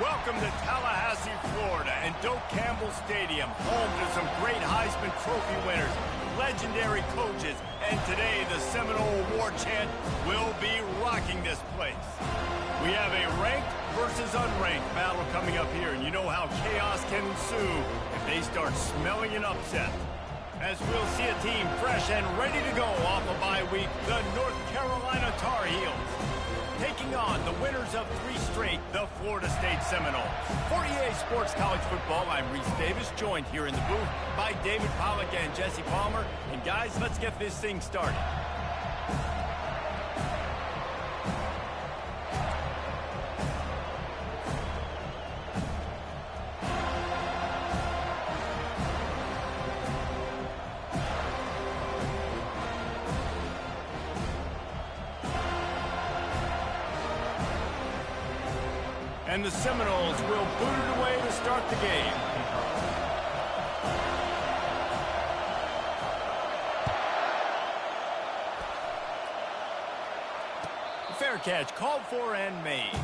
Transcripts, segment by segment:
Welcome to Tallahassee, Florida, and Doak Campbell Stadium, home to some great Heisman Trophy winners, legendary coaches, and today the Seminole War Chant will be rocking this place. We have a ranked versus unranked battle coming up here, and you know how chaos can ensue if they start smelling an upset. As we'll see a team fresh and ready to go off a bye week, the North Carolina Tar Heels, taking on the winners of 3 straight, the Florida State Seminoles. For EA Sports College Football, I'm Reese Davis, joined here in the booth by David Pollack and Jesse Palmer. And guys, let's get this thing started. And the Seminoles will boot it away to start the game. Fair catch called for and made.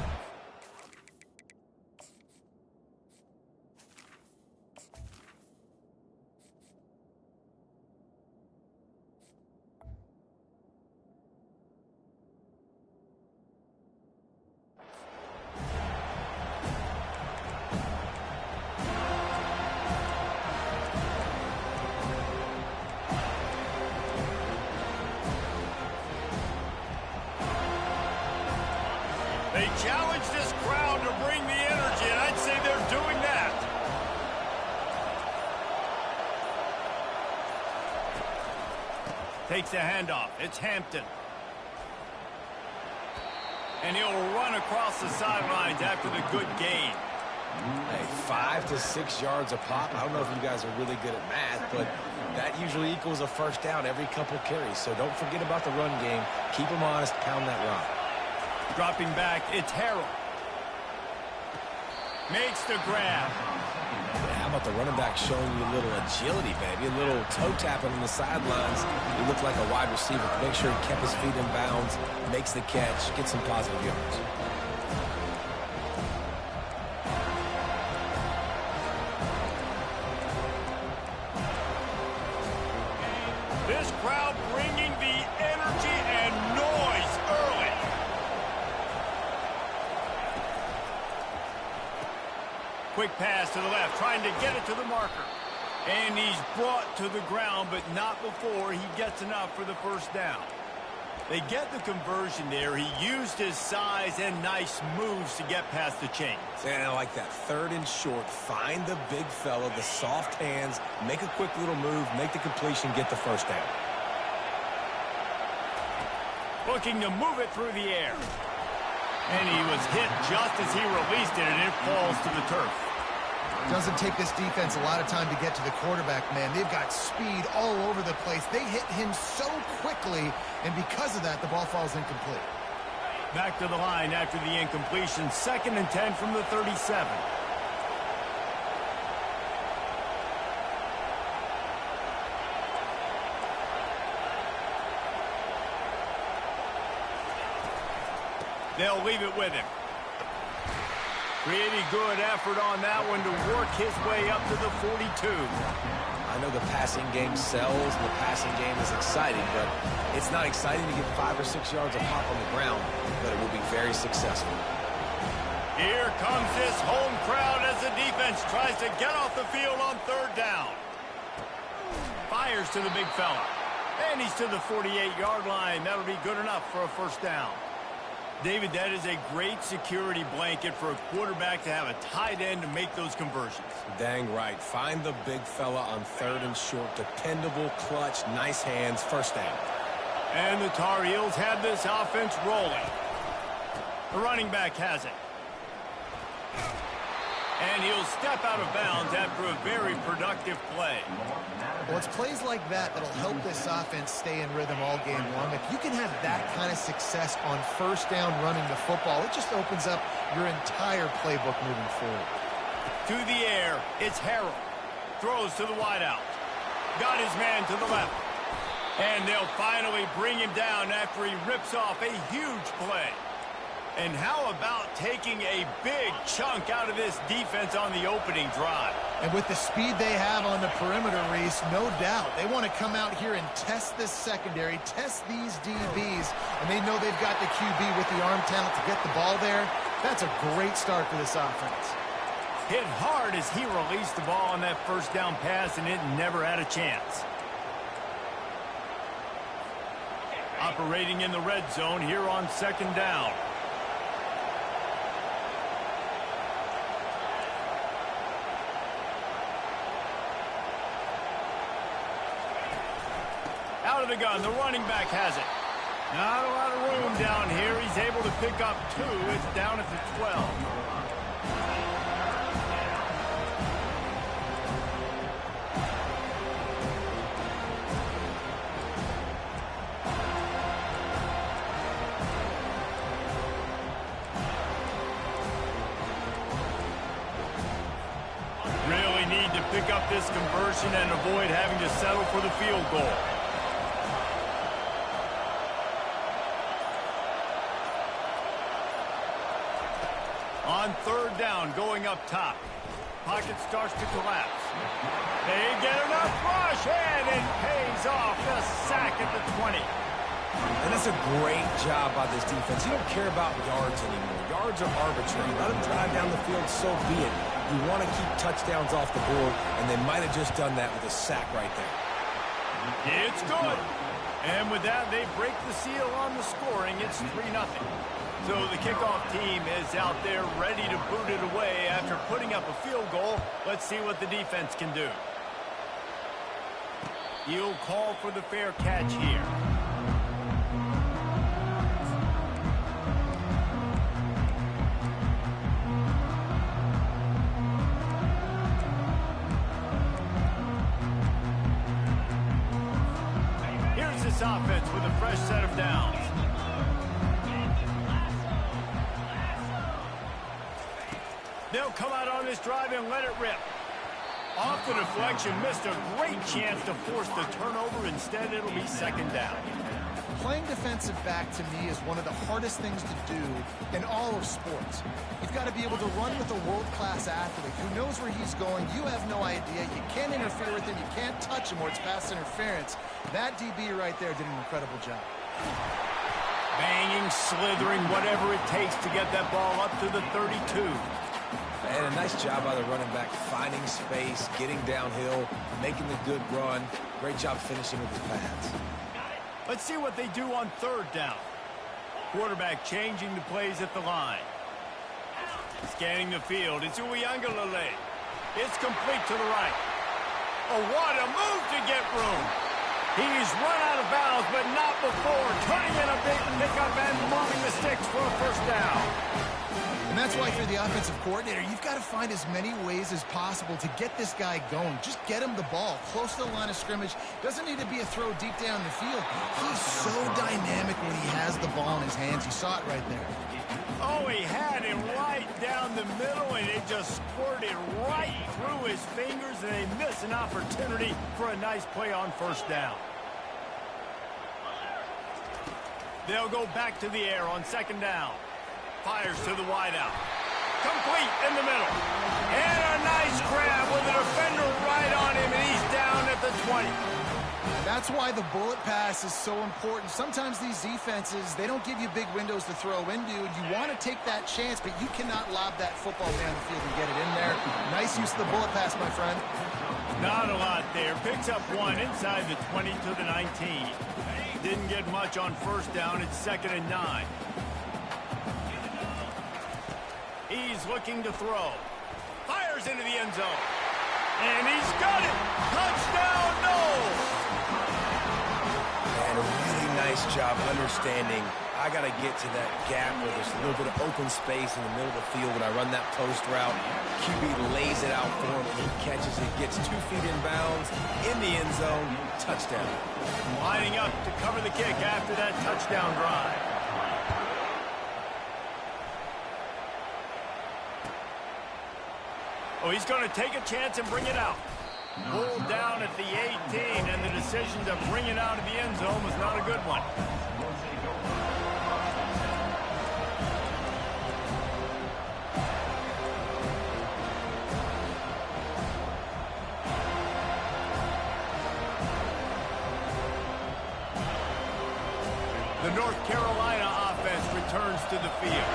They challenge this crowd to bring the energy, and I'd say they're doing that. Takes the handoff. It's Hampton. And he'll run across the sidelines after the good gain. Hey, 5 to 6 yards a pop. I don't know if you guys are really good at math, but that usually equals a first down every couple carries. So don't forget about the run game. Keep them honest. Pound that rock. Dropping back, it's Harold. Makes the grab. Yeah, how about the running back showing you a little agility, baby? A little toe tapping on the sidelines. He looked like a wide receiver. Make sure he kept his feet in bounds, makes the catch, gets some positive yards. This crowd bringing the energy and noise early. Quick pass to the left, trying to get it to the marker. And he's brought to the ground, but not before he gets enough for the first down. They get the conversion there. He used his size and nice moves to get past the chains. And I like that. 3rd and short. Find the big fella, the soft hands, make a quick little move, make the completion, get the first down. Looking to move it through the air. And he was hit just as he released it, and it falls to the turf. Doesn't take this defense a lot of time to get to the quarterback, man. They've got speed all over the place. They hit him so quickly, and because of that, the ball falls incomplete. Back to the line after the incompletion. 2nd and 10 from the 37. They'll leave it with him. Pretty good effort on that one to work his way up to the 42. I know the passing game sells and the passing game is exciting, but it's not exciting to get 5 or 6 yards of pop on the ground, but it will be very successful. Here comes this home crowd as the defense tries to get off the field on 3rd down. Fires to the big fella. And he's to the 48-yard line. That'll be good enough for a first down. David, that is a great security blanket for a quarterback to have a tight end to make those conversions. Dang right. Find the big fella on 3rd and short. Dependable, clutch, nice hands, first down. And the Tar Heels have this offense rolling. The running back has it. And he'll step out of bounds after a very productive play. Well, it's plays like that that'll help this offense stay in rhythm all game long. If you can have that kind of success on first down running the football, it just opens up your entire playbook moving forward. To the air, it's Harold. Throws to the wideout. Got his man to the left. And they'll finally bring him down after he rips off a huge play. And how about taking a big chunk out of this defense on the opening drive? And with the speed they have on the perimeter, Reese, no doubt, they want to come out here and test this secondary, test these DBs, and they know they've got the QB with the arm talent to get the ball there. That's a great start for this offense. Hit hard as he released the ball on that first down pass, and it never had a chance. Operating in the red zone here on second down. Out of the gun, the running back has it. Not a lot of room down here. He's able to pick up 2. It's down at the 12. Really need to pick up this conversion and avoid having to settle for the field goal. On third down, going up top. Pocket starts to collapse. They get enough rush, and it pays off. The sack at the 20. And that's a great job by this defense. You don't care about yards anymore. Yards are arbitrary. Let them drive down the field, so be it. You want to keep touchdowns off the board, and they might have just done that with a sack right there. It's good. And with that, they break the seal on the scoring. It's 3-0. So the kickoff team is out there ready to boot it away after putting up a field goal. Let's see what the defense can do. He'll call for the fair catch here. Here's this offense with a fresh set of downs. They'll come out on this drive and let it rip. Off the deflection, missed a great chance to force the turnover. Instead, it'll be second down. Playing defensive back, to me, is one of the hardest things to do in all of sports. You've got to be able to run with a world-class athlete who knows where he's going. You have no idea. You can't interfere with him. You can't touch him, or it's pass interference. That DB right there did an incredible job. Banging, slithering, whatever it takes to get that ball up to the 32. And a nice job by the running back, finding space, getting downhill, making the good run. Great job finishing with his pads. Let's see what they do on third down. Quarterback changing the plays at the line. Scanning the field. It's Uiagalelei. It's complete to the right. Oh, what a move to get room. He's run out of bounds, but not before. Turning in a big pickup and moving the sticks for a first down. And that's why, if you're the offensive coordinator, you've got to find as many ways as possible to get this guy going. Just get him the ball close to the line of scrimmage. Doesn't need to be a throw deep down the field. He's so dynamic when he has the ball in his hands. You saw it right there. Oh, he had it right down the middle, and it just squirted right through his fingers, and they miss an opportunity for a nice play on first down. They'll go back to the air on second down. Fires to the wideout. Complete in the middle. And a nice grab with a defender right on him, and he's down at the 20. That's why the bullet pass is so important. Sometimes these defenses, they don't give you big windows to throw into, and you want to take that chance, but you cannot lob that football down the field and get it in there. Nice use of the bullet pass, my friend. Not a lot there. Picks up one inside the 20 to the 19. Didn't get much on first down. It's 2nd and 9. He's looking to throw. Fires into the end zone. And he's got it. Touchdown, Knowles. And a really nice job understanding I got to get to that gap where there's a little bit of open space in the middle of the field when I run that post route. QB lays it out for him, and he catches it, gets 2 feet in bounds, in the end zone, touchdown. Lining up to cover the kick after that touchdown drive. Oh, he's going to take a chance and bring it out. Pulled down at the 18, and the decision to bring it out of the end zone was not a good one. The North Carolina offense returns to the field.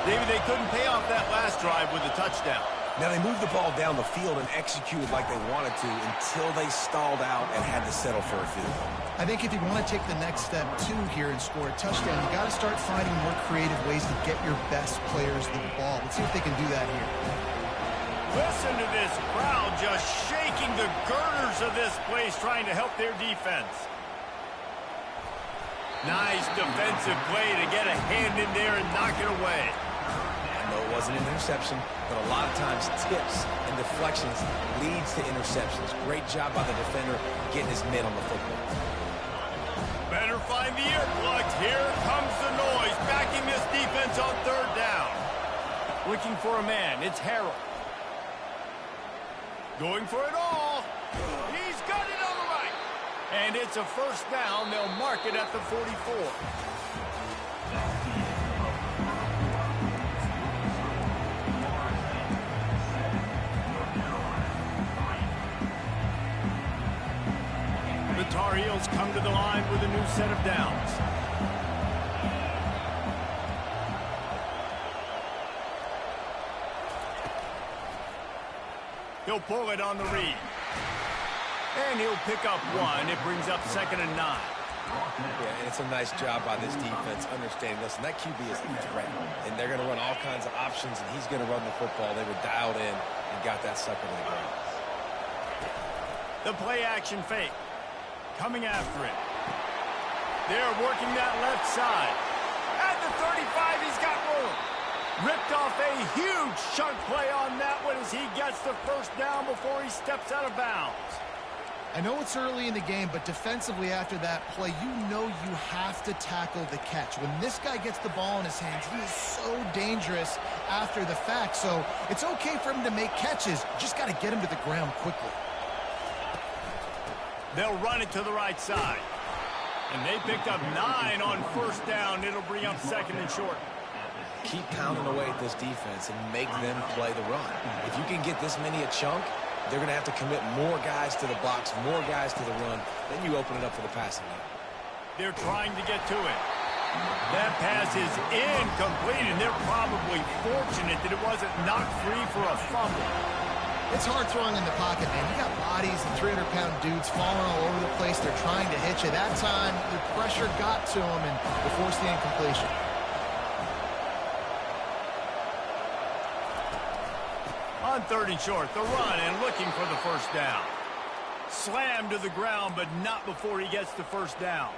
David, they couldn't pay off that last drive with a touchdown. Now, they moved the ball down the field and executed like they wanted to until they stalled out and had to settle for a field goal. I think if you want to take the next step, too, here and score a touchdown, you got to start finding more creative ways to get your best players the ball. Let's see if they can do that here. Listen to this crowd just shaking the girders of this place, trying to help their defense. Nice defensive play to get a hand in there and knock it away. I know it wasn't an interception, but a lot of times tips and deflections leads to interceptions. Great job by the defender getting his mitt on the football. Better find the earplugs. Here comes the noise, backing this defense on third down. Looking for a man. It's Harrell. Going for it all. He's got it on the right. And it's a first down. They'll mark it at the 44. The Tar Heels come to the line with a new set of downs. He'll pull it on the read. And he'll pick up one. It brings up 2nd and 9. Yeah, and it's a nice job by this defense understanding, listen, that QB is a threat, and they're going to run all kinds of options, and he's going to run the football. They were dialed in and got that sucker to the ground. The play-action fake. Coming after it. They're working that left side. At the 35, he's got room. Ripped off a huge chunk play on that one as he gets the first down before he steps out of bounds. I know it's early in the game, but defensively after that play, you know you have to tackle the catch. When this guy gets the ball in his hands, he is so dangerous after the fact. So it's okay for him to make catches. Just got to get him to the ground quickly. They'll run it to the right side. And they picked up 9 on first down. It'll bring up 2nd and short. Keep pounding away at this defense and make them play the run. If you can get this many a chunk, they're going to have to commit more guys to the box, more guys to the run. Then you open it up for the passing game. They're trying to get to it. That pass is incomplete, and they're probably fortunate that it wasn't knocked free for a fumble. It's hard throwing in the pocket, man. You got bodies and 300-pound dudes falling all over the place. They're trying to hit you. That time, the pressure got to them, and they forced the incompletion. On 3rd and short, the run and looking for the first down. Slammed to the ground, but not before he gets the first down.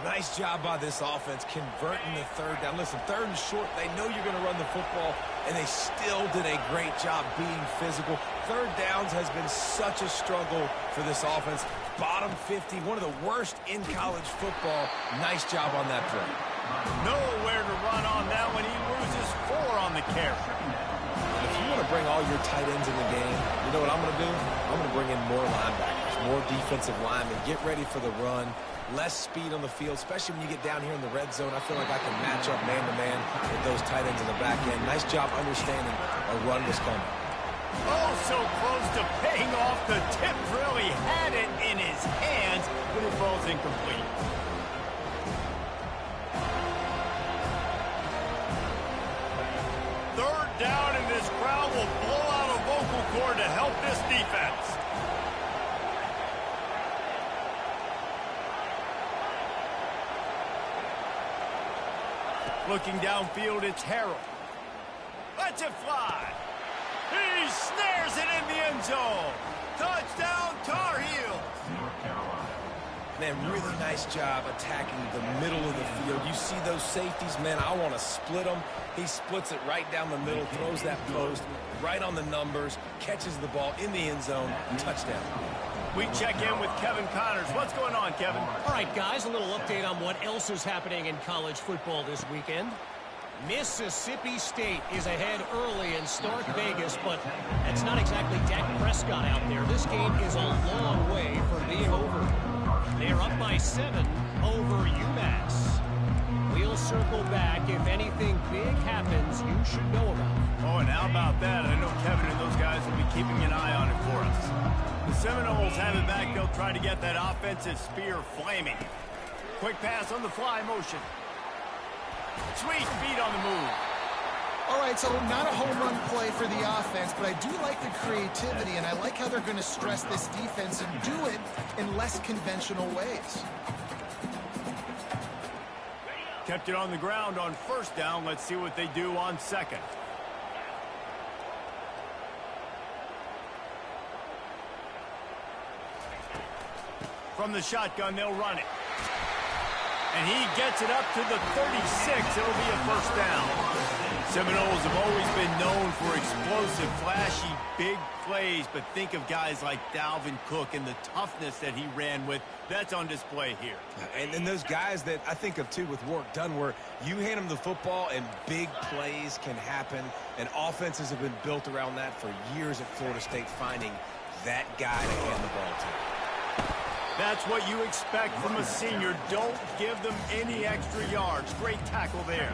Nice job by this offense converting the 3rd down. Listen, 3rd and short, they know you're going to run the football, and they still did a great job being physical. 3rd downs has been such a struggle for this offense. Bottom 50, one of the worst in college football. Nice job on that play. Nowhere to run on that one. He loses 4 on the carry. If you want to bring all your tight ends in the game, you know what I'm going to do? I'm going to bring in more linebackers, more defensive linemen, get ready for the run, less speed on the field, especially when you get down here in the red zone. I feel like I can match up man-to-man with those tight ends in the back end. Nice job understanding a run was coming. Oh, so close to paying off. The tip really had it in his hands, but it falls incomplete. Third down, and this crowd will blow out a vocal cord to help this defense. Looking downfield, it's Harrell. Lets it fly. He snares it in the end zone. Touchdown, Tar Heels. Man, really nice job attacking the middle of the field. You see those safeties, man, I want to split them. He splits it right down the middle, throws that post, right on the numbers, catches the ball in the end zone, touchdown. We check in with Kevin Connors. What's going on, Kevin? All right, guys, a little update on what else is happening in college football this weekend. Mississippi State is ahead early in Stark Vegas, but that's not exactly Dak Prescott out there. This game is a long way from being over. They're up by 7 over UMass. We'll circle back. If anything big happens, you should know about it. Oh, and how about that? I know Kevin and those guys will be keeping an eye on it for us. The Seminoles have it back. They'll try to get that offensive spear flaming. Quick pass on the fly motion. Sweet speed on the move. All right, so not a home run play for the offense, but I do like the creativity, and I like how they're going to stress this defense and do it in less conventional ways. Kept it on the ground on first down. Let's see what they do on second. From the shotgun, they'll run it. And he gets it up to the 36. It'll be a first down. Seminoles have always been known for explosive, flashy, big plays, but think of guys like Dalvin Cook and the toughness that he ran with. That's on display here. And then those guys that I think of, too, with work done, where you hand them the football and big plays can happen, and offenses have been built around that for years at Florida State, finding that guy to hand the ball to. That's what you expect from a senior. Don't give them any extra yards. Great tackle there.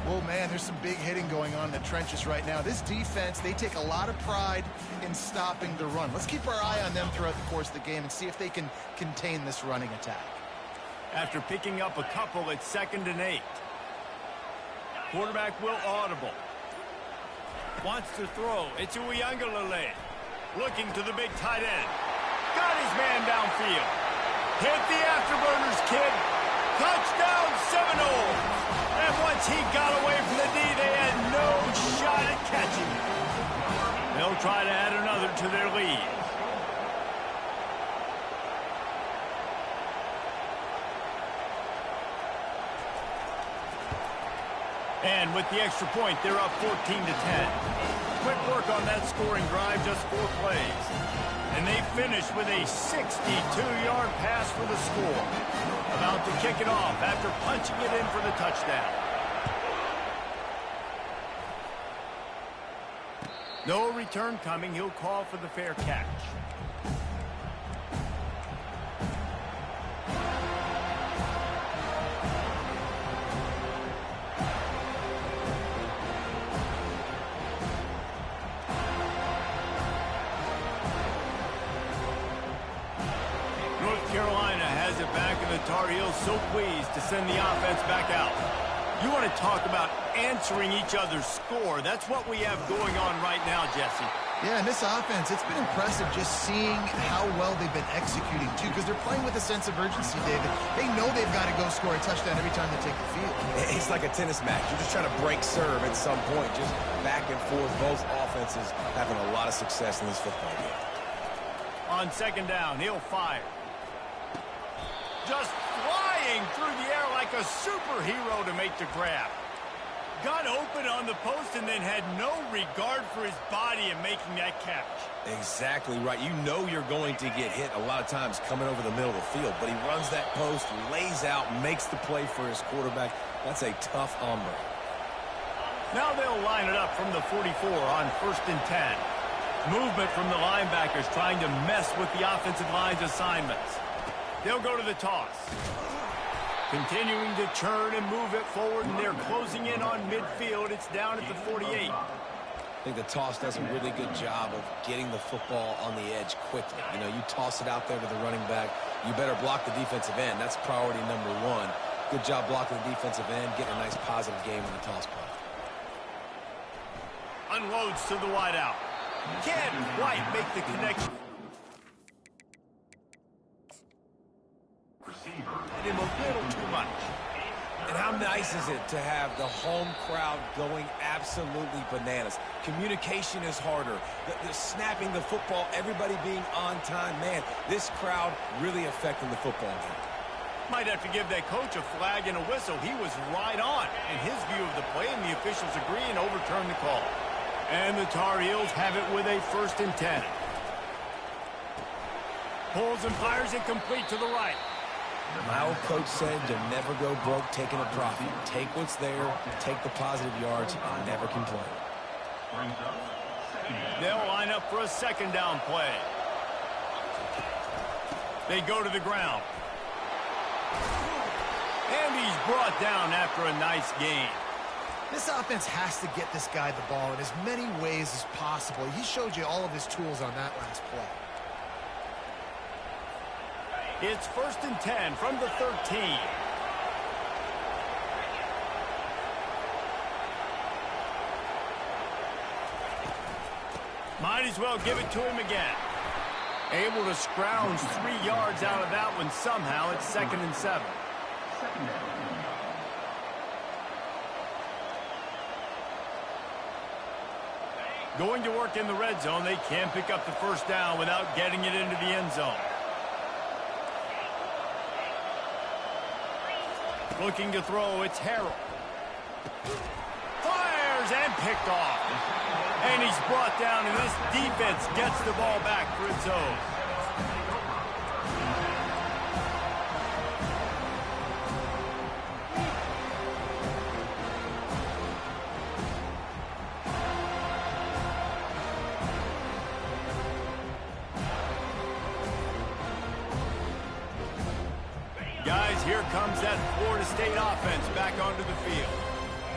Well, man, there's some big hitting going on in the trenches right now. This defense, they take a lot of pride in stopping the run. Let's keep our eye on them throughout the course of the game and see if they can contain this running attack. After picking up a couple, it's 2nd and 8. Quarterback will audible. Wants to throw. It's Uiagalelei. Looking to the big tight end. Got his man downfield. Hit the afterburners, kid. Touchdown, Seminoles. And once he got away from the D, they had no shot at catching him. They'll try to add another to their lead. And with the extra point, they're up 14-10. Quick work on that scoring drive, just 4 plays. And they finish with a 62-yard pass for the score. About to kick it off after punching it in for the touchdown. No return coming. He'll call for the fair catch. Carolina has it back, and the Tar Heels so pleased to send the offense back out. You want to talk about answering each other's score. That's what we have going on right now, Jesse. Yeah, and this offense, it's been impressive just seeing how well they've been executing, too, because they're playing with a sense of urgency, David. They know they've got to go score a touchdown every time they take the field. It's like a tennis match. You're just trying to break serve at some point, just back and forth. Both offenses having a lot of success in this football game. On 2nd down, he'll fire. Just flying through the air like a superhero to make the grab. Got open on the post and then had no regard for his body in making that catch. Exactly right. You know you're going to get hit a lot of times coming over the middle of the field, but he runs that post, lays out, makes the play for his quarterback. That's a tough hombre. Now they'll line it up from the 44 on 1st and 10. Movement from the linebackers trying to mess with the offensive line's assignments. They'll go to the toss. Continuing to churn and move it forward, and they're closing in on midfield. It's down at the 48. I think the toss does a really good job of getting the football on the edge quickly. You know, you toss it out there to the running back, you better block the defensive end. That's priority number 1. Good job blocking the defensive end, getting a nice positive game on the toss play. Unloads to the wideout. Can't quite make the connection. Hit him a little too much. And how nice is it to have the home crowd going absolutely bananas? Communication is harder. The snapping the football, everybody being on time. Man, this crowd really affecting the football game. Might have to give that coach a flag and a whistle. He was right on in his view of the play, and the officials agree and overturn the call. And the Tar Heels have it with a 1st and 10. Pulls and fires it complete to the right. My old coach said you'll never go broke taking a profit. Take what's there, take the positive yards, and never complain. They'll line up for a 2nd down play. They go to the ground. And he's brought down after a nice gain. This offense has to get this guy the ball in as many ways as possible. He showed you all of his tools on that last play. It's 1st and 10 from the 13. Might as well give it to him again. Able to scrounge 3 yards out of that one somehow. It's 2nd and 7. Going to work in the red zone. They can't pick up the first down without getting it into the end zone. Looking to throw, it's Harrell. Fires and picked off. And he's brought down, and this defense gets the ball back for its own. Guys, here comes that Florida State offense back onto the field.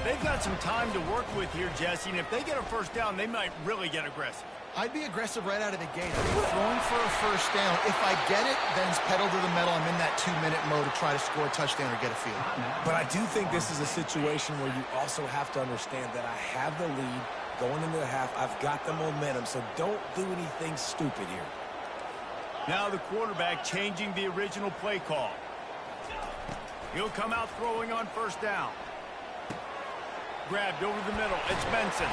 They've got some time to work with here, Jesse, and if they get a first down, they might really get aggressive. I'd be aggressive right out of the gate. I'd be throwing for a first down. If I get it, then it's pedal to the metal. I'm in that 2-minute mode to try to score a touchdown or get a field. But I do think this is a situation where you also have to understand that I have the lead going into the half. I've got the momentum, so don't do anything stupid here. Now the quarterback changing the original play call. He'll come out throwing on first down. Grabbed over the middle. It's Benson.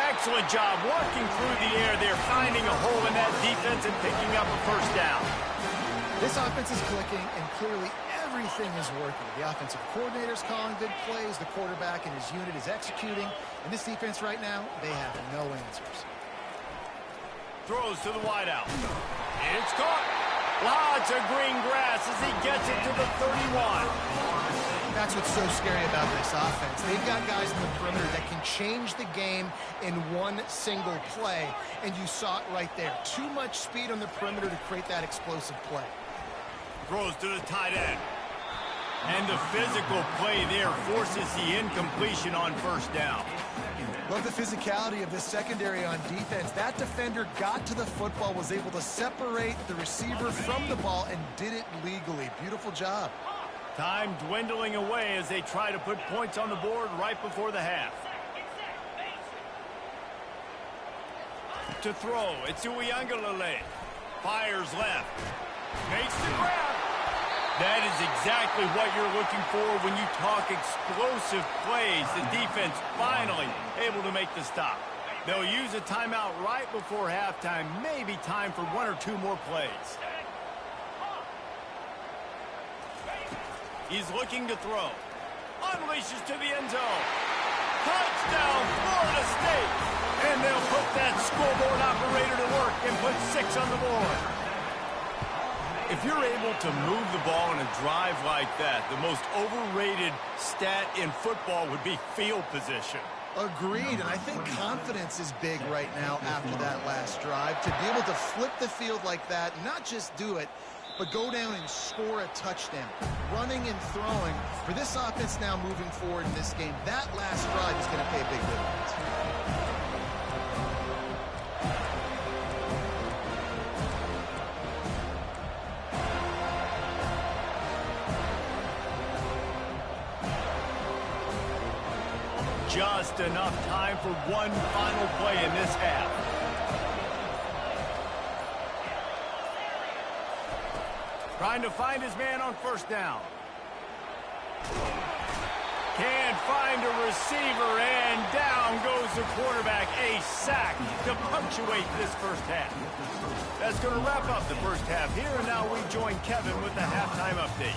Excellent job working through the air there, finding a hole in that defense and picking up a first down. This offense is clicking, and clearly everything is working. The offensive coordinator's calling good plays. The quarterback and his unit is executing. And this defense right now, they have no answers. Throws to the wideout. It's caught. Lots of green grass as he gets it to the 31. That's what's so scary about this offense. They've got guys in the perimeter that can change the game in one single play, and you saw it right there. Too much speed on the perimeter to create that explosive play. Throws to the tight end. And the physical play there forces the incompletion on first down. Love the physicality of this secondary on defense. That defender got to the football, was able to separate the receiver from the ball, and did it legally. Beautiful job. Time dwindling away as they try to put points on the board right before the half. To throw, it's Uiagalelei. Fires left. Makes the grab. That is exactly what you're looking for when you talk explosive plays. The defense finally able to make the stop. They'll use a timeout right before halftime. Maybe time for 1 or 2 more plays. He's looking to throw. Unleashes to the end zone. Touchdown, Florida State. And they'll put that scoreboard operator to work and put 6 on the board. If you're able to move the ball in a drive like that, the most overrated stat in football would be field position. Agreed, and I think confidence is big right now after that last drive. To be able to flip the field like that, not just do it, but go down and score a touchdown. Running and throwing. For this offense now moving forward in this game, that last drive is going to pay big dividends. Just enough time for one final play in this half. Trying to find his man on first down. Can't find a receiver, and down goes the quarterback. A sack to punctuate this first half. That's going to wrap up the first half here, and now we join Kevin with the halftime update.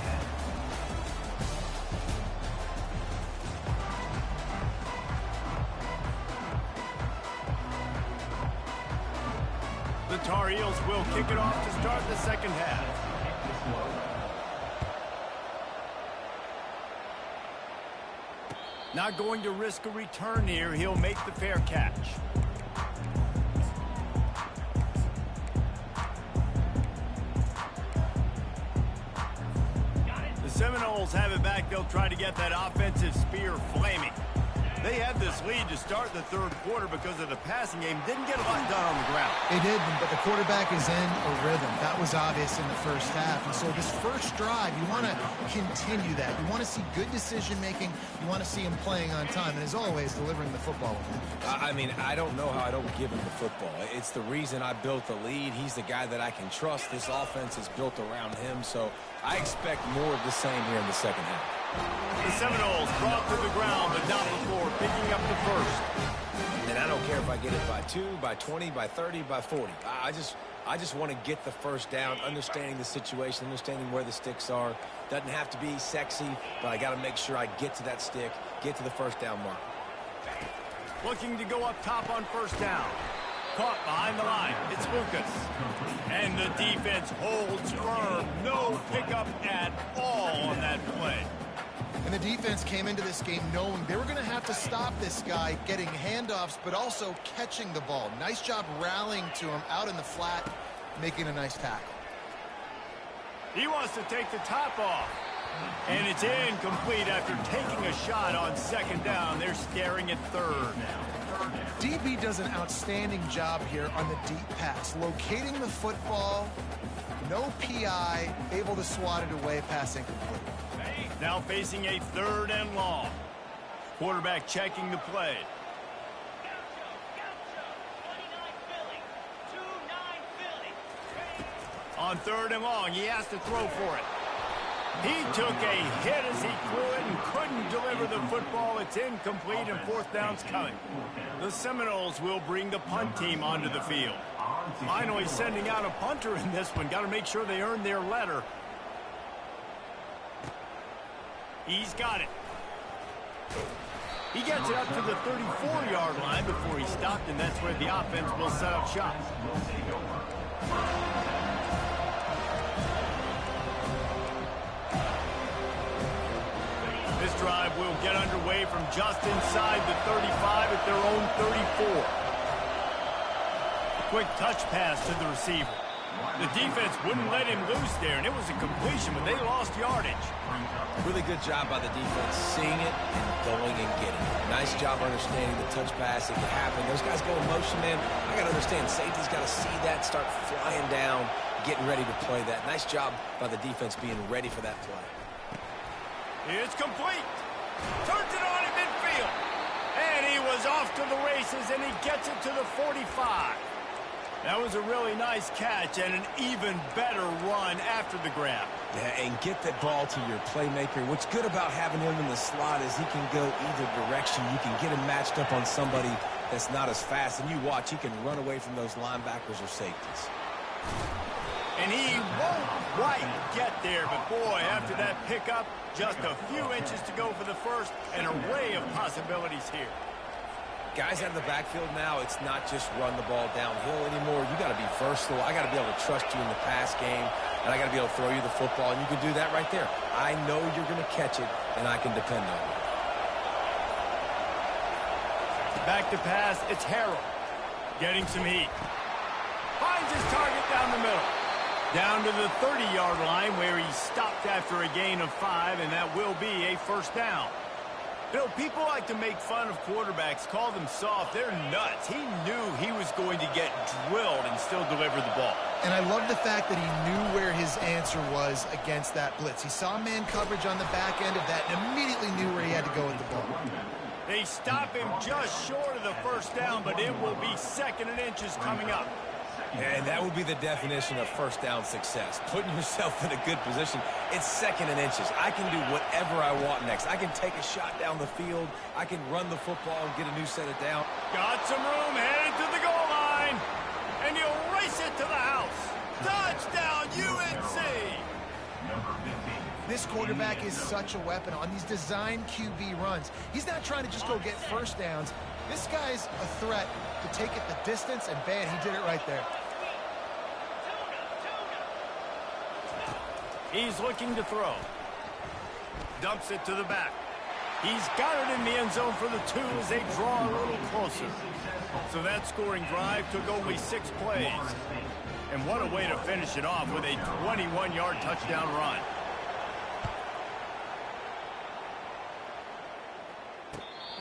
The Tar Heels will kick it off to start the second half. Not going to risk a return here. He'll make the fair catch. The Seminoles have it back. They'll try to get that offensive spear flaming. They had this lead to start the third quarter because of the passing game. Didn't get a lot done on the ground. They did, but the quarterback is in a rhythm. That was obvious in the first half. And so this first drive, you want to continue that. You want to see good decision-making. You want to see him playing on time. And as always, delivering the football. I mean, I don't know how I don't give him the football. It's the reason I built the lead. He's the guy that I can trust. This offense is built around him. So I expect more of the same here in the second half. The Seminoles brought to the ground, but not before picking up the first. And I don't care if I get it by 2, by 20, by 30, by 40. I just want to get the first down, understanding the situation, understanding where the sticks are. Doesn't have to be sexy, but I got to make sure I get to that stick, get to the first down mark. Looking to go up top on first down. Caught behind the line. It's Lucas. And the defense holds firm. No pickup at all on that play. And the defense came into this game knowing they were going to have to stop this guy getting handoffs, but also catching the ball. Nice job rallying to him out in the flat, making a nice tackle. He wants to take the top off. And it's incomplete after taking a shot on second down. They're staring at third now. DB does an outstanding job here on the deep pass, locating the football, no PI, able to swat it away, pass incomplete. Now facing a third and long. Quarterback checking the play. On third and long, he has to throw for it. He took a hit as he threw it and couldn't deliver the football. It's incomplete and fourth down's coming. The Seminoles will bring the punt team onto the field. Finally sending out a punter in this one. Got to make sure they earn their letter. He's got it. He gets it up to the 34-yard line before he stopped, and that's where the offense will set up shop. This drive will get underway from just inside the 35 at their own 34. Quick touch pass to the receiver. The defense wouldn't let him loose there, and it was a completion, but they lost yardage. Really good job by the defense, seeing it and going and getting it. Nice job understanding the touch pass. It could happen. Those guys go in motion, man. I got to understand, safety's got to see that, start flying down, getting ready to play that. Nice job by the defense being ready for that play. It's complete. Turns it on in midfield. And he was off to the races, and he gets it to the 45. That was a really nice catch and an even better run after the grab. Yeah, and get that ball to your playmaker. What's good about having him in the slot is he can go either direction. You can get him matched up on somebody that's not as fast. And you watch, he can run away from those linebackers or safeties. And he won't quite get there, but boy, after that pickup, just a few inches to go for the first. An array of possibilities here. Guys out of the backfield now, it's not just run the ball downhill anymore. You got to be versatile. I got to be able to trust you in the pass game, and I got to be able to throw you the football, and you can do that right there. I know you're going to catch it, and I can depend on you. Back to pass, it's Harrell. Getting some heat. Finds his target down the middle. Down to the 30-yard line where he stopped after a gain of 5, and that will be a first down. You know, people like to make fun of quarterbacks, call them soft. They're nuts. He knew he was going to get drilled and still deliver the ball. And I love the fact that he knew where his answer was against that blitz. He saw man coverage on the back end of that and immediately knew where he had to go with the ball. They stop him just short of the first down, but it will be second and inches coming up. And that would be the definition of first down success. Putting yourself in a good position. It's second and inches. I can do whatever I want next. I can take a shot down the field. I can run the football and get a new set of down. Got some room, headed to the goal line. And he'll race it to the house. Touchdown, UNC! This quarterback is such a weapon on these design QB runs. He's not trying to just go get first downs. This guy's a threat to take it the distance, and bam, he did it right there. He's looking to throw. Dumps it to the back. He's got it in the end zone for the 2 as they draw a little closer. So that scoring drive took only 6 plays. And what a way to finish it off with a 21-yard touchdown run.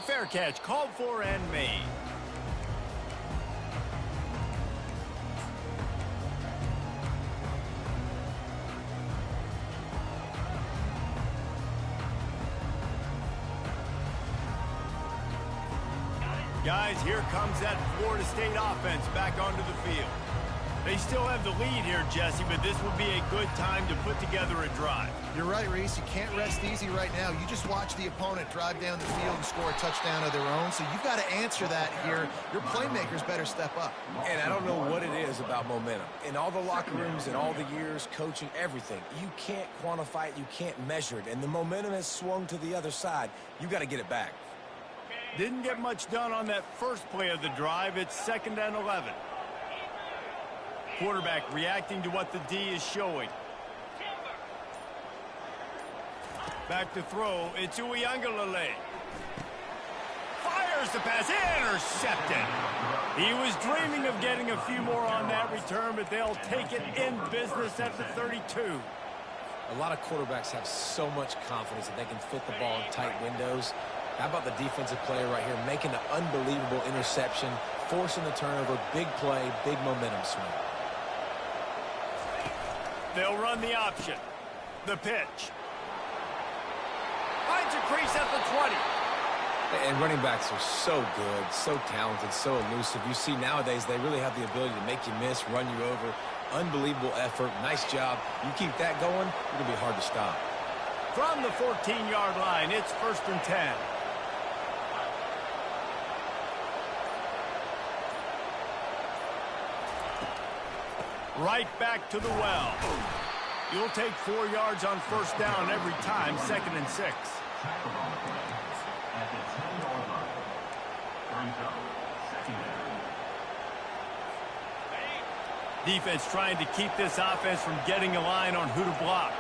fair catch, called for and made. Guys, here comes that Florida State offense back onto the field. They still have the lead here, Jesse, but this will be a good time to put together a drive. You're right, Reese. You can't rest easy right now. You just watch the opponent drive down the field and score a touchdown of their own, so you've got to answer that here. Your playmakers better step up. And I don't know what it is about momentum. In all the locker rooms, in all the years, coaching, everything, you can't quantify it, you can't measure it, and the momentum has swung to the other side. You got to get it back. Didn't get much done on that first play of the drive. It's 2nd and 11. Quarterback reacting to what the D is showing. Back to throw. It's Uiagalelei. Fires the pass. Intercepted. He was dreaming of getting a few more on that return, but they'll take it in business at the 32. A lot of quarterbacks have so much confidence that they can fit the ball in tight windows. How about the defensive player right here making an unbelievable interception, forcing the turnover, big play, big momentum swing. They'll run the option. The pitch. Finds a crease at the 20. And running backs are so good, so talented, so elusive. You see nowadays they really have the ability to make you miss, run you over. Unbelievable effort. Nice job. You keep that going, it's going to be hard to stop. From the 14-yard line, it's 1st and 10. Right back to the well. You'll take 4 yards on 1st down every time, 2nd and 6. Defense trying to keep this offense from getting a line on who to block.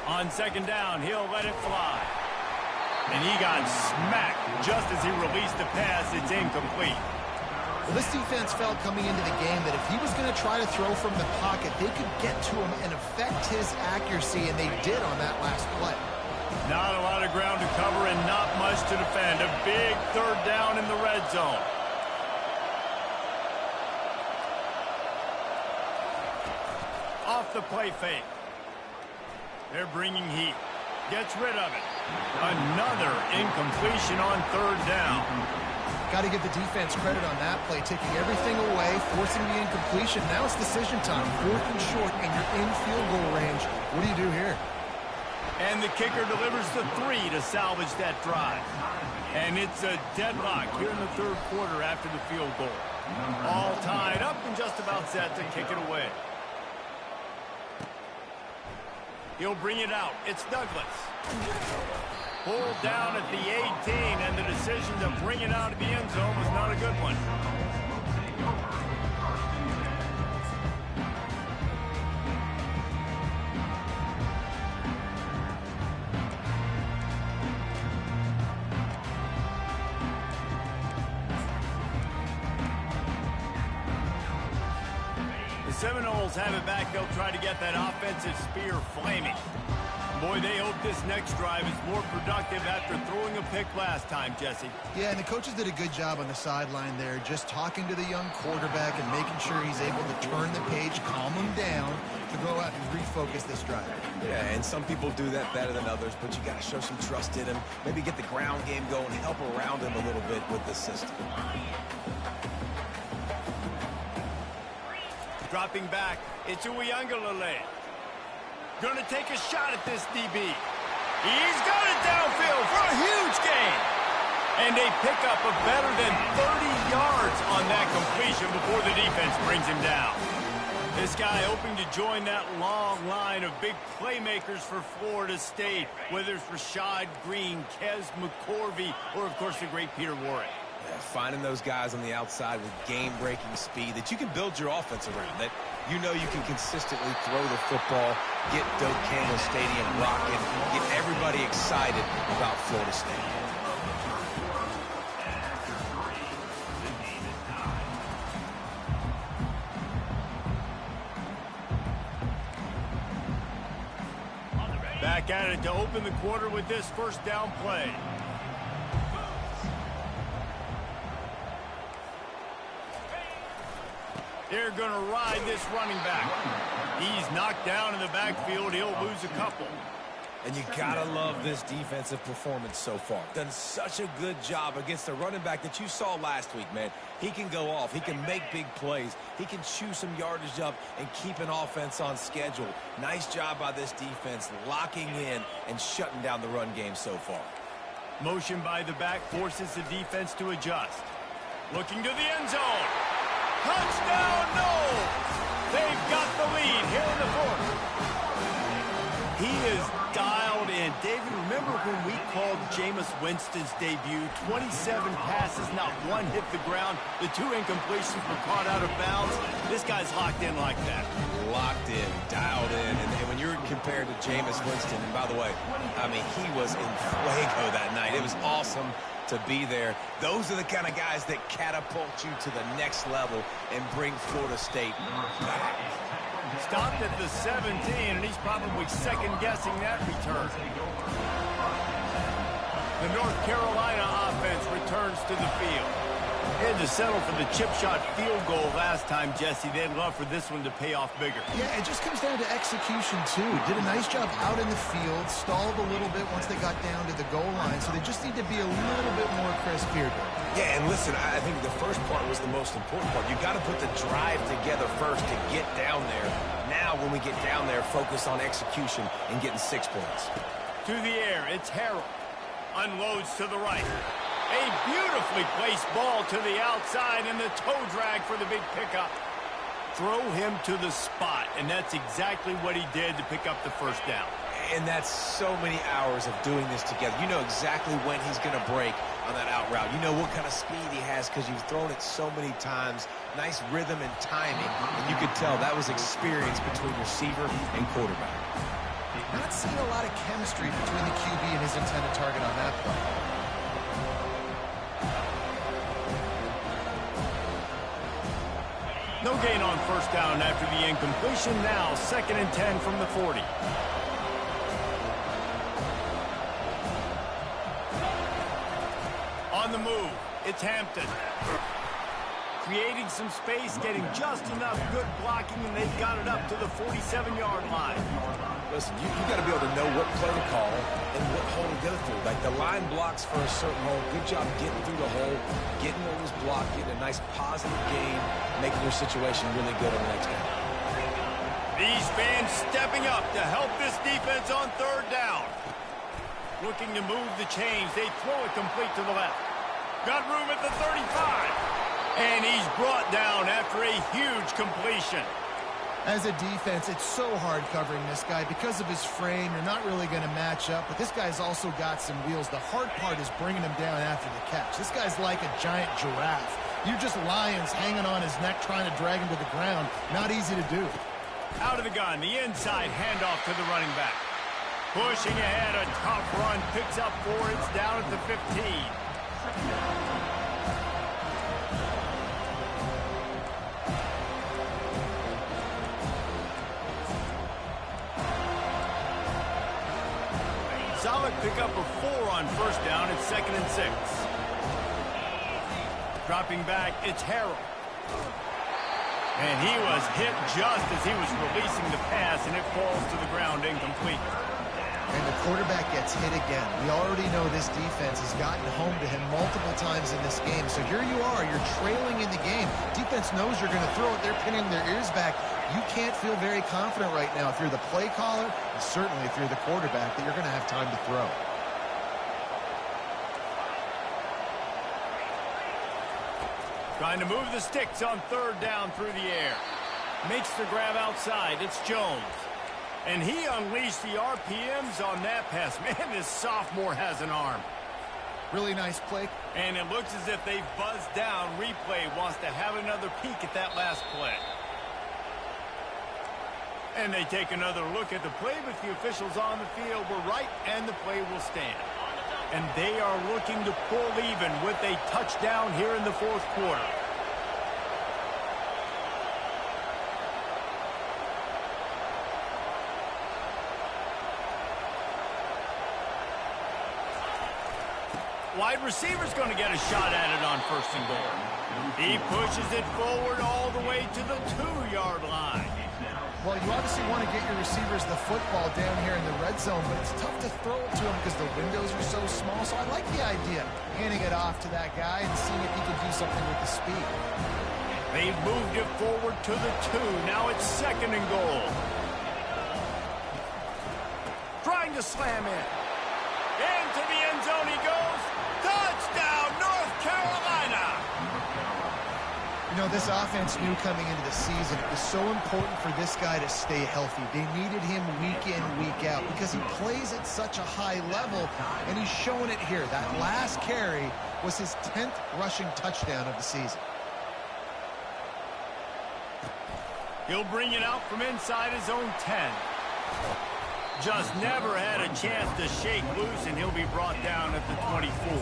On 2nd down, he'll let it fly. And he got smacked just as he released the pass. It's incomplete. Well, this defense felt coming into the game that if he was going to try to throw from the pocket, they could get to him and affect his accuracy, and they did on that last play. Not a lot of ground to cover and not much to defend. A big 3rd down in the red zone. Off the play fake. They're bringing heat. Gets rid of it. Another incompletion on 3rd down. Got to give the defense credit on that play, taking everything away, forcing the incompletion. Now it's decision time. 4th and short, and you're in field goal range. What do you do here? And the kicker delivers the 3 to salvage that drive. And it's a deadlock here in the 3rd quarter after the field goal. All tied up and just about set to kick it away. He'll bring it out. It's Douglas. Pulled down at the 18, and the decision to bring it out of the end zone was not a good one. The Seminoles have it back. They'll try to get that offensive spear flaming. Boy, they hope this next drive is more productive after throwing a pick last time, Jesse. Yeah, and the coaches did a good job on the sideline there, just talking to the young quarterback and making sure he's able to turn the page, calm him down, to go out and refocus this drive. Yeah, and some people do that better than others, but you got to show some trust in him, maybe get the ground game going, help around him a little bit with the system. Dropping back, it's Uiagalelei. Gonna take a shot at this DB. He's got it downfield for a huge gain. And a pickup of better than 30 yards on that completion before the defense brings him down. This guy hoping to join that long line of big playmakers for Florida State, whether it's Rashad Green, Kez McCorvey, or, of course, the great Peter Warrick. Yeah, finding those guys on the outside with game-breaking speed that you can build your offense around, that you know you can consistently throw the football, get Doak Campbell Stadium rocking, get everybody excited about Florida State. Back at it to open the quarter with this first down play. They're going to ride this running back. He's knocked down in the backfield. He'll lose a couple. And you gotta love this defensive performance so far. Done such a good job against the running back that you saw last week, man. He can go off. He can make big plays. He can chew some yardage up and keep an offense on schedule. Nice job by this defense locking in and shutting down the run game so far. Motion by the back forces the defense to adjust. Looking to the end zone. Touchdown, no! They've got the lead here in the fourth. He is dialed in. David, remember when we called Jameis Winston's debut? 27 passes, not one hit the ground. The 2 incompletions were caught out of bounds. This guy's locked in like that. Locked in, dialed in. And when you're compared to Jameis Winston, and by the way, I mean, he was in fuego that night. It was awesome to be there. Those are the kind of guys that catapult you to the next level and bring Florida State back. Stopped at the 17, and he's probably second-guessing that return. The North Carolina offense returns to the field. They had to settle for the chip shot field goal last time, Jesse. They'd love for this one to pay off bigger. Yeah, it just comes down to execution, too. Did a nice job out in the field, stalled a little bit once they got down to the goal line, so they just need to be a little bit more crisp here. Yeah, and listen, I think the first part was the most important part. You got to put the drive together first to get down there. Now, when we get down there, focus on execution and getting 6 points. To the air, it's Harrell. Unloads to the right. A beautifully placed ball to the outside, and the toe drag for the big pickup. Throw him to the spot, and that's exactly what he did to pick up the first down. And that's so many hours of doing this together. You know exactly when he's going to break on that out route. You know what kind of speed he has because you've thrown it so many times. Nice rhythm and timing, and you could tell that was experience between receiver and quarterback. Not seeing a lot of chemistry between the QB and his intended target on that play. No gain on first down after the incompletion. Now 2nd and 10 from the 40. On the move, it's Hampton. Creating some space, getting just enough good blocking, and they've got it up to the 47-yard line. Listen, you got to be able to know what play to call and what hole to go through. Like the line blocks for a certain hole. Good job getting through the hole, getting what was blocked, getting a nice positive gain, making your situation really good on the next down. These fans stepping up to help this defense on 3rd down. Looking to move the chains. They throw it complete to the left. Got room at the 35. And he's brought down after a huge completion. As a defense, it's so hard covering this guy. Because of his frame, you're not really going to match up. But this guy's also got some wheels. The hard part is bringing him down after the catch. This guy's like a giant giraffe. You're just lions hanging on his neck trying to drag him to the ground. Not easy to do. Out of the gun, the inside handoff to the running back. Pushing ahead, a tough run. Picks up 4. It's down at the 15. Solid pickup of 4 on first down. It's 2nd and 6. Dropping back, it's Harrell. And he was hit just as he was releasing the pass, and it falls to the ground incomplete. And the quarterback gets hit again. We already know this defense has gotten home to him multiple times in this game. So here you are, you're trailing in the game. Defense knows you're going to throw it. They're pinning their ears back. You can't feel very confident right now if you're the play caller, and certainly if you're the quarterback, that you're going to have time to throw. Trying to move the sticks on 3rd down through the air. Makes the grab outside. It's Jones. And he unleashed the RPMs on that pass. Man, this sophomore has an arm. Really nice play. And it looks as if they've buzzed down. Replay wants to have another peek at that last play. And they take another look at the play, but the officials on the field were right, and the play will stand. And they are looking to pull even with a touchdown here in the 4th quarter. wide receiver's going to get a shot at it on 1st and goal. He pushes it forward all the way to the 2-yard line. Well, you obviously want to get your receivers the football down here in the red zone, but it's tough to throw it to them because the windows are so small. So I like the idea, handing it off to that guy and seeing if he can do something with the speed. They've moved it forward to the 2. Now it's 2nd and goal. Trying to slam in. Into the end zone he goes. Touchdown, North Carolina! You know, this offense knew coming into the season it was so important for this guy to stay healthy. They needed him week in, week out because he plays at such a high level, and he's showing it here. That last carry was his 10th rushing touchdown of the season. He'll bring it out from inside his own 10. Just never had a chance to shake loose, and he'll be brought down at the 24.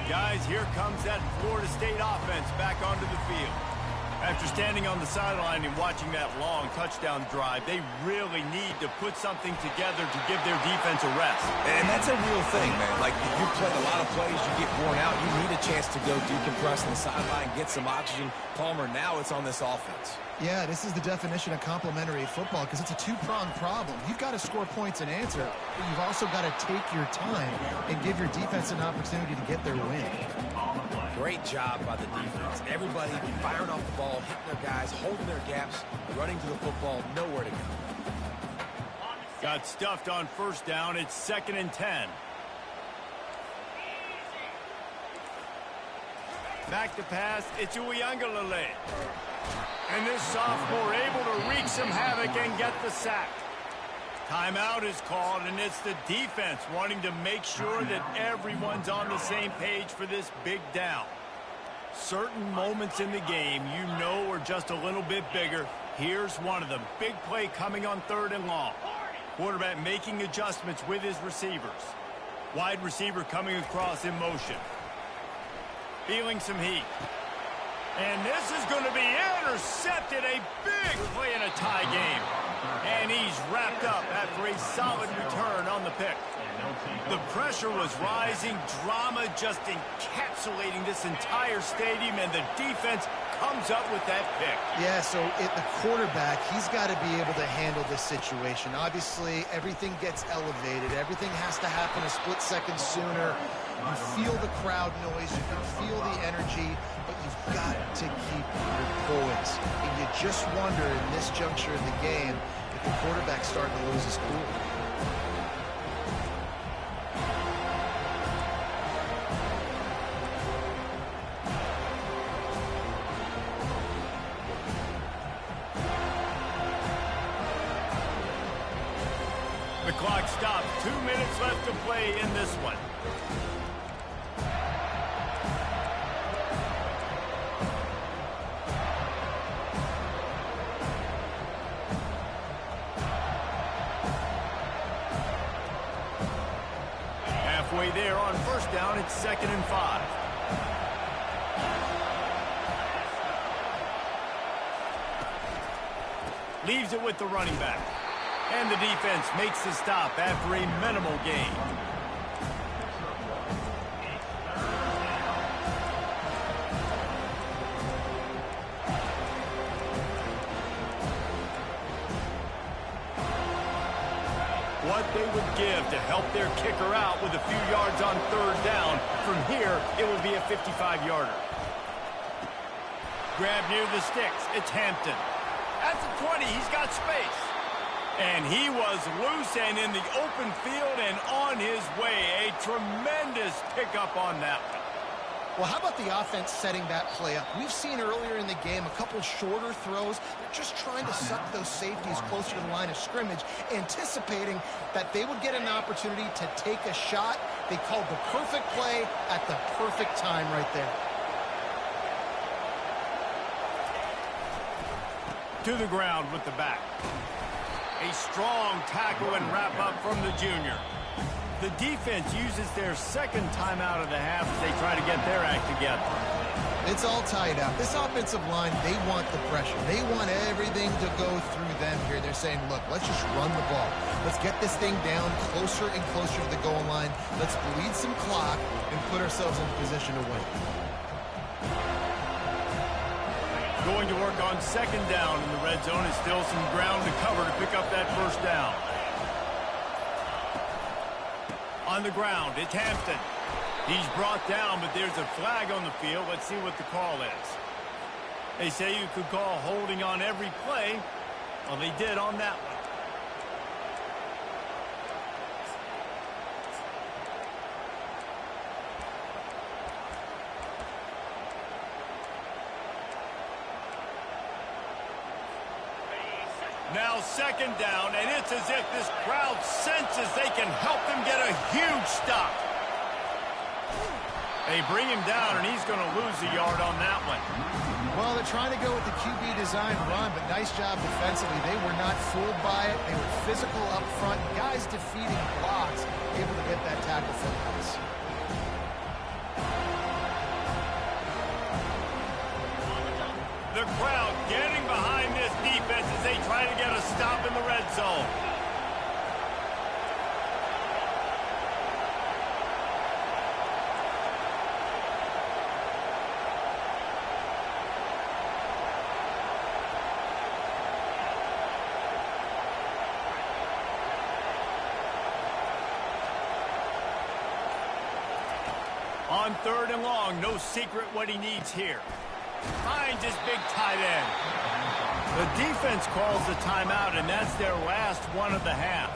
Guys, here comes that Florida State offense back onto the field. After standing on the sideline and watching that long touchdown drive, they really need to put something together to give their defense a rest. And that's a real thing, man. Like, if you play a lot of plays, you get worn out. You need a chance to go decompress on the sideline, get some oxygen. Palmer, now it's on this offense. Yeah, this is the definition of complementary football because it's a two-pronged problem. You've got to score points and answer, but you've also got to take your time and give your defense an opportunity to get their win. Great job by the defense. Everybody firing off the ball, hitting their guys, holding their gaps, running to the football, nowhere to go. Got stuffed on 1st down. It's 2nd and 10. Back to pass. It's Uiagalelei. And this sophomore able to wreak some havoc and get the sack. Timeout is called, and it's the defense wanting to make sure that everyone's on the same page for this big down. Certain moments in the game you know are just a little bit bigger. Here's one of them. Big play coming on 3rd and long. Quarterback making adjustments with his receivers. Wide receiver coming across in motion. Feeling some heat. And this is going to be intercepted. A big play in a tie game. And he's wrapped up after a solid return on the pick. The pressure was rising. Drama just encapsulating this entire stadium. And the defense comes up with that pick. Yeah, so the quarterback, he's got to be able to handle this situation. Obviously, everything gets elevated. Everything has to happen a split second sooner. You feel the crowd noise. You can feel the energy. But you've got to keep your poise. And you just wonder in this juncture of the game if the quarterback's starting to lose his cool. The clock stops. 2 minutes left to play in this one. Halfway there on 1st down, it's 2nd and 5. Leaves it with the running back. And the defense makes the stop after a minimal gain. What they would give to help their kicker out with a few yards on 3rd down. From here, it would be a 55-yarder. Grab near the sticks. It's Hampton. At the 20, he's got space. And he was loose and in the open field and on his way. A tremendous pickup on that one. Well, how about the offense setting that play up? We've seen earlier in the game a couple shorter throws. They're just trying to suck those safeties closer to the line of scrimmage, anticipating that they would get an opportunity to take a shot. They called the perfect play at the perfect time right there. To the ground with the back. A strong tackle and wrap up from the junior. The defense uses their 2nd timeout of the half as they try to get their act together. It's all tied up. This offensive line, they want the pressure. They want everything to go through them here. They're saying, look, let's just run the ball. Let's get this thing down closer and closer to the goal line. Let's bleed some clock and put ourselves in position to win. Going to work on second down in the red zone. Is still some ground to cover to pick up that first down. On the ground, it's Hampton. He's brought down, but there's a flag on the field. Let's see what the call is. They say you could call holding on every play. Well, they did on that one. Now second down, and it's as if this crowd senses they can help them get a huge stop. They bring him down, and he's going to lose a yard on that one. Well, they're trying to go with the QB design run, but nice job defensively. They were not fooled by it. They were physical up front. Guys defeating blocks, able to get that tackle for the pass. The crowd getting behind this defense as they try to get a stop in the red zone. On third and long, no secret what he needs here. Finds his big tight end. The defense calls the timeout, and that's their last one of the half.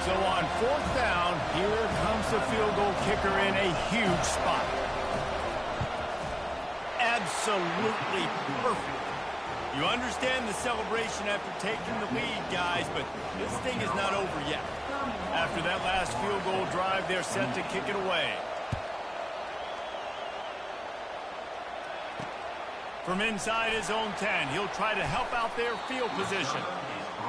So on fourth down, here comes the field goal kicker in a huge spot. Absolutely perfect. You understand the celebration after taking the lead, guys, but this thing is not over yet. After that last field goal drive, they're set to kick it away. From inside his own 10, he'll try to help out their field position.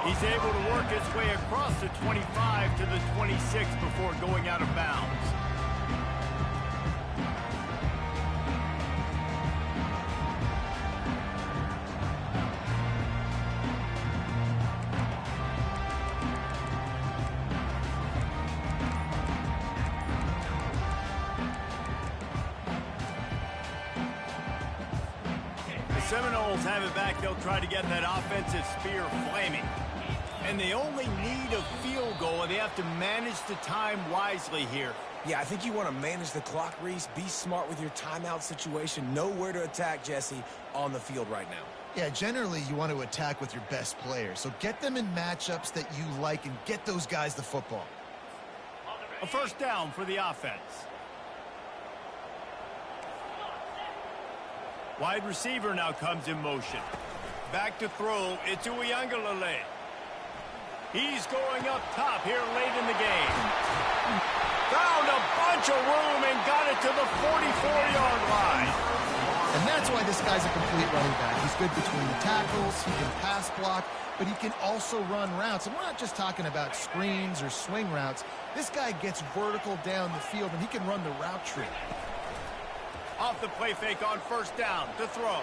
He's able to work his way across the 25 to the 26 before going out of bounds. Seminoles have it back. They'll try to get that offensive spear flaming. And they only need a field goal, and they have to manage the time wisely here. Yeah, I think you want to manage the clock, Reese. Be smart with your timeout situation. Know where to attack, Jesse, on the field right now. Yeah, generally you want to attack with your best players. So get them in matchups that you like and get those guys the football. A first down for the offense. Wide receiver now comes in motion. Back to throw. It's Uiagalelei. He's going up top here late in the game. Found a bunch of room and got it to the 44-yard line. And that's why this guy's a complete running back. He's good between the tackles. He can pass block, but he can also run routes. And we're not just talking about screens or swing routes. This guy gets vertical down the field, and he can run the route tree. Off the play fake on first down to throw.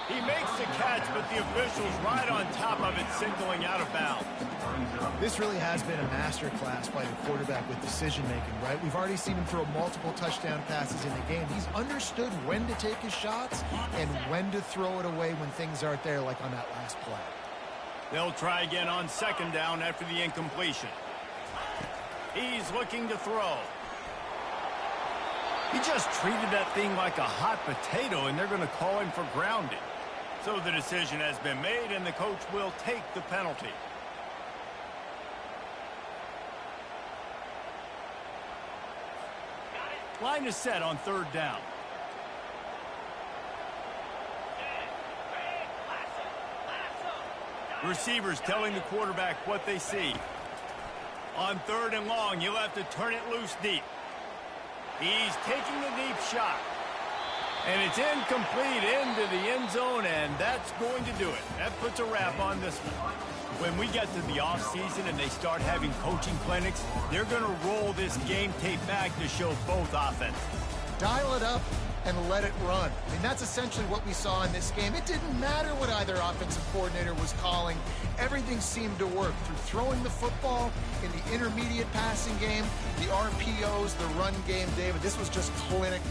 He makes the catch, but the official's right on top of it, signaling out of bounds. This really has been a masterclass by the quarterback with decision-making, right? We've already seen him throw multiple touchdown passes in the game. He's understood when to take his shots and when to throw it away when things aren't there, like on that last play. They'll try again on second down after the incompletion. He's looking to throw. He just treated that thing like a hot potato, and they're going to call him for grounding. So the decision has been made, and the coach will take the penalty. Line is set on third down. Receivers telling the quarterback what they see. On third and long, you'll have to turn it loose deep. He's taking the deep shot. And it's incomplete into the end zone, and that's going to do it. That puts a wrap on this one. When we get to the offseason and they start having coaching clinics, they're going to roll this game tape back to show both offenses. Dial it up and let it run. I mean, that's essentially what we saw in this game. It didn't matter what either offensive coordinator was calling. Everything seemed to work through throwing the football in the intermediate passing game, the RPOs, the run game, David. This was just clinic